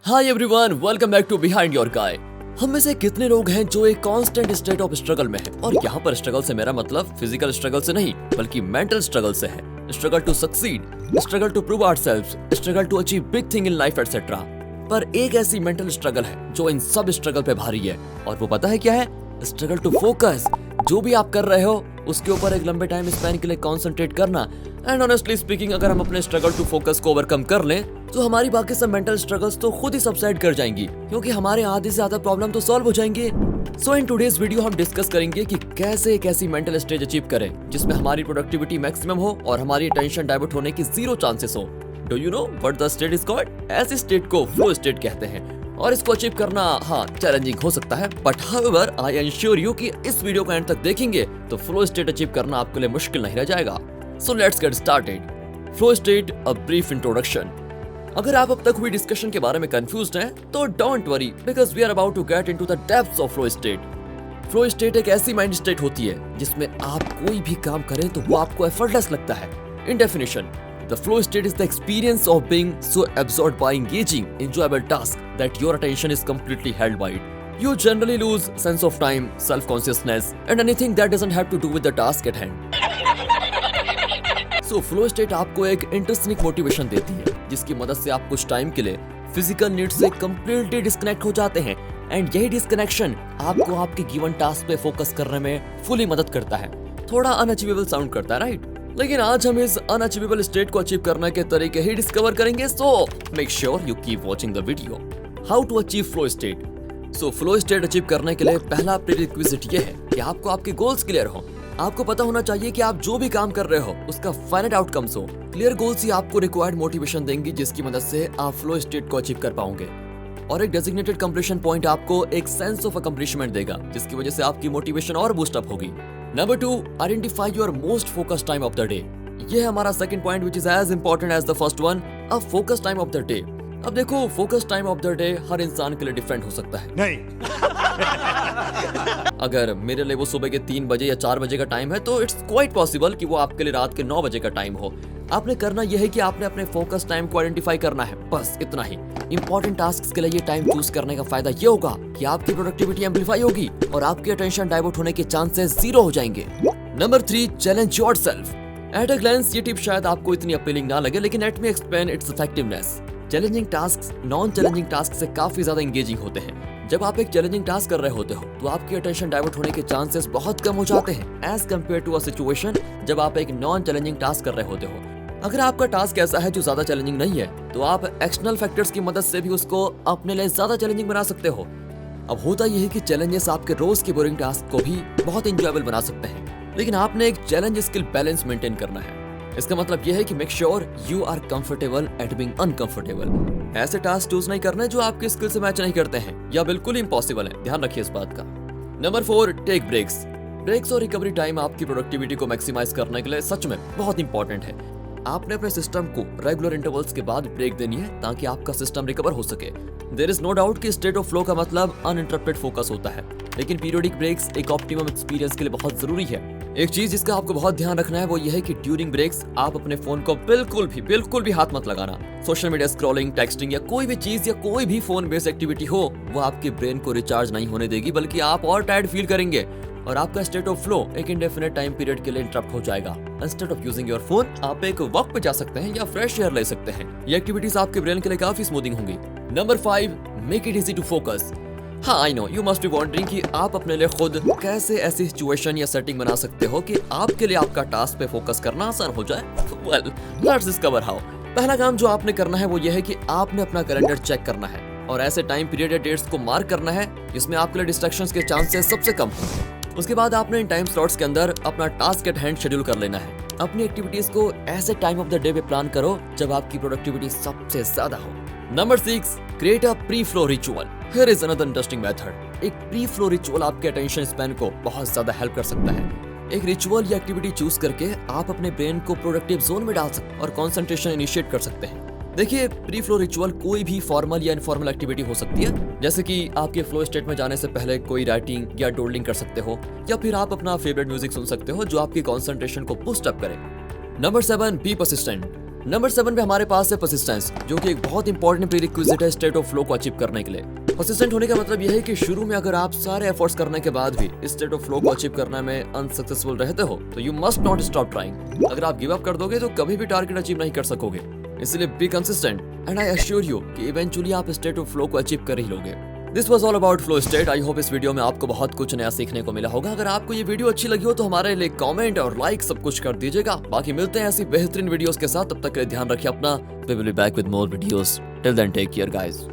Hi everyone, welcome back to behind your guy. हम में से कितने लोग हैं जो एक कांस्टेंट स्टेट ऑफ स्ट्रगल में हैं? और यहाँ पर स्ट्रगल से मेरा मतलब फिजिकल स्ट्रगल से नहीं, बल्कि मेंटल स्ट्रगल से है। Struggle to succeed, struggle to prove ourselves, struggle to achieve big thing in life etcetera. पर एक ऐसी मेंटल स्ट्रगल है जो इन सब स्ट्रगल पे भारी है, और वो पता है क्या है? Struggle to focus. जो भी आप कर रहे हो उसके ऊपर एक लंबे टाइम स्पैन के लिए कॉन्सेंट्रेट करना। एंड ऑनेस्टली स्पीकिंग, अगर हम अपने स्ट्रगल टू फोकस को ओवरकम कर लें तो हमारी बाकी सब मेंटल स्ट्रगल्स तो खुद ही सबसाइड कर जाएंगी, क्योंकि हमारे आधे से ज्यादा प्रॉब्लम तो सॉल्व हो जाएंगे। सो इन टुडेज वीडियो हम डिस्कस करेंगे कि कैसे एक ऐसी मेंटल स्टेज अचीव करें जिसमें हमारी प्रोडक्टिविटी मैक्सिमम हो और हमारी अटेंशन डाइवर्ट होने की जीरो चांसेस हो। Do you know what the state is called? ऐसी स्टेट को फ्लो स्टेट कहते हैं, और इसको अचीव करना चैलेंजिंग हो सकता है, but however I ensure you कि इस वीडियो को एंड तक देखेंगे तो फ्लो स्टेट अचीव करना आपके लिए मुश्किल नहीं रह जाएगा। So let's get started. Flow state, a brief introduction. अगर आप अब तक हुई डिस्कशन के बारे में कंफ्यूज्ड हैं तो don't worry, because we are about to get into the depths of flow state. Flow state एक ऐसी माइंड स्टेट होती है जिसमें आप कोई भी काम करें तो वो आपको एफर्टलेस लगता है। इन definition, the flow state is the experience of being so absorbed by engaging enjoyable tasks that your attention is completely held by it. You generally lose sense of time, self-consciousness, and anything that doesn't have to do with the task at hand. So flow state आपको एक interesting motivation देती है, जिसकी मदद से आप कुछ time के लिए फिजिकल नीड से completely डिस्कनेक्ट हो जाते हैं, एंड यही डिस्कनेक्शन आपको आपके गिवन टास्क पे फोकस करने में फुली मदद करता है। थोड़ा अनअचीवेबल साउंड करता है, राइट? लेकिन आज हम इस अनअचीवेबल स्टेट को अचीव करने के तरीके ही डिस्कवर करेंगे, so make sure you keep watching the video. How to achieve flow state. So flow state achieve करने के लिए पहला प्रीरिक्विजिट ये है कि आपको आपके गोल्स क्लियर हो। आपको पता होना चाहिए कि आप जो भी काम कर रहे हो उसका फाइनल आउटकम्स हो। क्लियर गोल्स ही आपको रिक्वायर्ड मोटिवेशन देंगी, जिसकी मदद से आप फ्लो स्टेट को अचीव कर पाओगे। और एक डेजिग्नेटेड कंप्लीशन पॉइंट आपको एक सेंस ऑफ अकम्प्लिशमेंट देगा, जिसकी वजह से आपकी मोटिवेशन और बूस्ट अप होगी। Number 2, identify your most focus time of the day. ये है हमारा second point, which is as important as the first one, a focus time of the day. अब देखो, focus time of the day हर इंसान के लिए डिफरेंट हो सकता है। नहीं। अगर मेरे लिए वो सुबह के 3 बजे या 4 बजे का टाइम है तो इट्स क्वाइट पॉसिबल कि वो आपके लिए रात के 9 बजे का टाइम हो। आपने करना यह है कि आपने अपने फोकस टाइम को आइडेंटिफाई करना है, बस इतना ही। इंपॉर्टेंट टास्क के लिए ये टाइम चूज करने का फायदा ये होगा कि आपकी प्रोडक्टिविटी एम्पलीफाई होगी और आपकी अटेंशन डाइवर्ट होने के चांसेस जीरो हो जाएंगे। Number 3, challenge yourself. At a glance ये टिप शायद आपको इतनी अपीलिंग ना लगे, लेकिन let me explain its effectiveness. Challenging task non challenging task से काफी ज्यादा एंगेजिंग होते हैं। जब आप एक चैलेंजिंग टास्क कर रहे होते हो तो आपकी अटेंशन डाइवर्ट होने के चांसेस बहुत कम हो जाते हैं, as compare to a situation जब आप एक नॉन चैलेंजिंग टास्क कर रहे होते हो। अगर आपका टास्क ऐसा है जो ज्यादा चैलेंजिंग नहीं है तो आप एक्सटर्नल फैक्टर्स की मदद से भी उसको अपने लिए ज्यादा चैलेंजिंग बना सकते हो। अब होता यह है कि चैलेंजेस आपके रोज के बोरिंग टास्क को भी बहुत एंजॉयबल बना सकते हैं, लेकिन आपने एक चैलेंज स्किल बैलेंस मेंटेन करना है। इसका मतलब यह है कि make sure you are comfortable at being uncomfortable. ऐसे टास्क चूज नहीं करने जो आपकी स्किल से मैच नहीं करते हैं या बिल्कुल इम्पॉसिबल है, ध्यान रखिए इस बात का। Number 4, take breaks. ब्रेक्स और रिकवरी टाइम आपकी प्रोडक्टिविटी को मैक्सिमाइज करने के लिए सच में बहुत इंपॉर्टेंट है। आपने अपने सिस्टम को रेगुलर इंटरवल्स के बाद ब्रेक देनी है ताकि आपका सिस्टम रिकवर हो सके। देयर इज नो डाउट कि स्टेट ऑफ फ्लो का मतलब अनइंटरप्टेड फोकस होता है, लेकिन पीरियोडिक ब्रेक्स एक ऑप्टिमम एक्सपीरियंस के लिए बहुत जरूरी है। एक चीज जिसका आपको बहुत ध्यान रखना है वो ये है कि ड्यूरिंग ब्रेक्स आप अपने फोन को बिल्कुल भी हाथ मत लगाना। सोशल मीडिया स्क्रॉलिंग, टेक्सटिंग या कोई भी चीज या कोई भी फोन बेस्ड एक्टिविटी हो वो आपके ब्रेन को रिचार्ज नहीं होने देगी, बल्कि आप और टायर्ड फील करेंगे और आपका स्टेट ऑफ फ्लो एक इंडेफिनिट टाइम पीरियड के लिए इंटरप्ट हो जाएगा। Instead of using your phone आप एक वॉक पे जा सकते हैं या फ्रेश एयर ले सकते हैं। ये एक्टिविटीज आपके ब्रेन के लिए काफी स्मूथिंग होंगी। Number 5, make it easy to focus. हाँ, I know you must be wondering कि आप अपने लिए खुद कैसे ऐसी सिचुएशन या सेटिंग बना सकते हो कि आपके लिए आपका टास्क पे फोकस करना आसान हो जाए। Well, let's discover how. पहला काम जो आपने करना है वो ये है कि आपने अपना कैलेंडर चेक करना है और ऐसे टाइम पीरियड या डेट्स को मार्क करना है जिसमें आपके लिए डिस्ट्रैक्शंस के चांसेस सबसे कम हो। उसके बाद आपने इन टाइम स्लॉट्स के अंदर अपना टास्क एट हैंड शेड्यूल कर लेना है। अपनी एक्टिविटीज को ऐसे टाइम ऑफ द डे पे प्लान करो जब आपकी प्रोडक्टिविटी सबसे ज्यादा हो। Number 6, create a pre flow ritual. Here is another interesting method. एक प्री फ्लो रिचुअल आपके अटेंशन स्पैन को बहुत ज्यादा हेल्प कर सकता है। एक रिचुअल या एक्टिविटी चूज करके आप अपने ब्रेन को प्रोडक्टिव जोन में डाल सकते और कंसंट्रेशन इनिशिएट कर सकते हैं। देखिए, प्री फ्लो रिचुअल कोई भी फॉर्मल या इनफॉर्मल एक्टिविटी हो सकती है, जैसे कि आपके फ्लो स्टेट में जाने से पहले कोई राइटिंग या डोडलिंग कर सकते हो, या फिर आप अपना फेवरेट म्यूजिक सुन सकते हो जो आपकी कंसंट्रेशन को बूस्ट अप करे। Number 7, be persistent. नंबर 7 पे हमारे पास है परसिस्टेंस, जो कि एक बहुत इंपॉर्टेंट प्रीरिक्विजिट है स्टेट ऑफ फ्लो को अचीव करने के लिए। परसिस्टेंट होने का मतलब यह है कि शुरू में अगर आप सारे एफर्ट्स करने के बाद भी इस स्टेट ऑफ फ्लो को अचीव करने में अनसक्सेसफुल रहते हो तो you must not stop trying. अगर आप गिव अप कर दोगे तो कभी भी टारगेट अचीव नहीं कर सकोगे। इसलिए be consistent and I assure you कि इवेंचुअली आप स्टेट ऑफ फ्लो को अचीव कर ही लोगे। This was all about flow state. I hope इस वीडियो में आपको बहुत कुछ नया सीखने को मिला होगा। अगर आपको ये वीडियो अच्छी लगी हो तो हमारे लिए कमेंट और लाइक सब कुछ कर दीजिएगा। बाकी मिलते हैं ऐसी बेहतरीन वीडियोस के साथ, तब तक के लिए ध्यान रखिए अपना। We will be back with more videos. Till then take care guys.